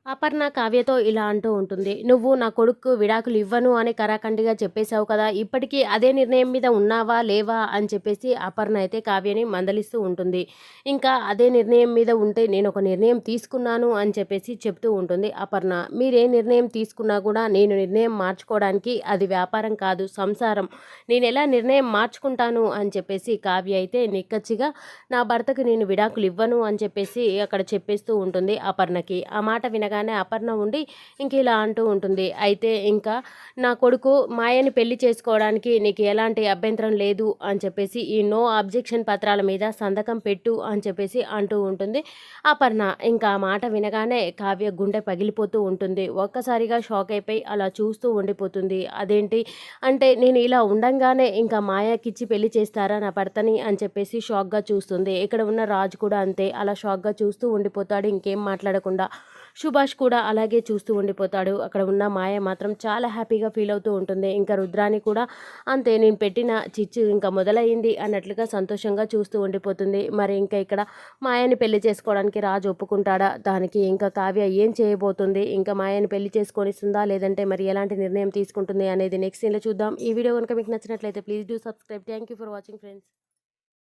అపర్ణ కావ్యతో ఇలా అంటూ ఉంటుంది. "నువ్వు నా కొడుక్కు విడాకులు ఇవ్వను అని కరాకండిగా చెప్పేశావు కదా! ఇప్పటికీ అదే నిర్ణయం మీద ఉన్నావా? లేవా?" అని చెప్పేసి అపర్ణ అయితే కావ్యని మందలిస్తూ ఉంటుంది. ఇంకా అదే నిర్ణయం మీద ఉంటే నేనొక నిర్ణయం తీసుకున్నాను అని చెప్పేసి చెప్తూ ఉంటుంది అపర్ణ. "మీరే నిర్ణయం తీసుకున్నా కూడా నేను నిర్ణయం మార్చుకోవడానికి అది వ్యాపారం కాదు, సంసారం. నేనెలా నిర్ణయం మార్చుకుంటాను" అని చెప్పేసి కావ్య అయితే నిక్కచ్చిగా నా భర్తకు నేను విడాకులు ఇవ్వను అని చెప్పేసి అక్కడ చెప్పేస్తూ ఉంటుంది అపర్ణకి. ఆ మాట వినగానే అపర్ణ ఉండి ఇంక ఇలా అంటూ ఉంటుంది. "అయితే ఇంకా నా కొడుకు మాయని పెళ్లి చేసుకోవడానికి నీకు ఎలాంటి అభ్యంతరం లేదు అని చెప్పేసి ఈ నో అబ్జెక్షన్ పత్రాల మీద సంతకం పెట్టు అని చెప్పేసి అంటూ ఉంటుంది అపర్ణ. ఇంకా ఆ మాట వినగానే కావ్య గుండె పగిలిపోతూ ఉంటుంది. ఒక్కసారిగా షాక్ అయిపోయి అలా చూస్తూ ఉండిపోతుంది. అదేంటి అంటే నేను ఇలా ఉండంగానే ఇంకా మాయకిచ్చి పెళ్లి చేస్తారా నా భర్తని అని చెప్పేసి షాక్గా చూస్తుంది. ఇక్కడ ఉన్న రాజు కూడా అంతే, అలా షాక్గా చూస్తూ ఉండిపోతాడు ఇంకేం మాట్లాడకుండా. సుభాష్ కూడా అలాగే చూస్తూ ఉండిపోతాడు. అక్కడ ఉన్న మాయ మాత్రం చాలా హ్యాపీగా ఫీల్ అవుతూ ఉంటుంది. ఇంకా రుద్రాని కూడా అంతే, నేను పెట్టిన చిచ్చు ఇంకా మొదలయ్యింది అన్నట్లుగా సంతోషంగా చూస్తూ ఉండిపోతుంది. మరి ఇంకా ఇక్కడ మాయని పెళ్లి చేసుకోవడానికి రాజు ఒప్పుకుంటాడా? దానికి ఇంకా కావ్య ఏం చేయబోతుంది? ఇంకా మాయని పెళ్లి చేసుకొనిస్తుందా లేదంటే మరి ఎలాంటి నిర్ణయం తీసుకుంటుంది అనేది నెక్స్ట్ సీన్లో చూద్దాం. ఈ వీడియో కనుక మీకు నచ్చినట్లయితే please do subscribe. Thank you for watching friends.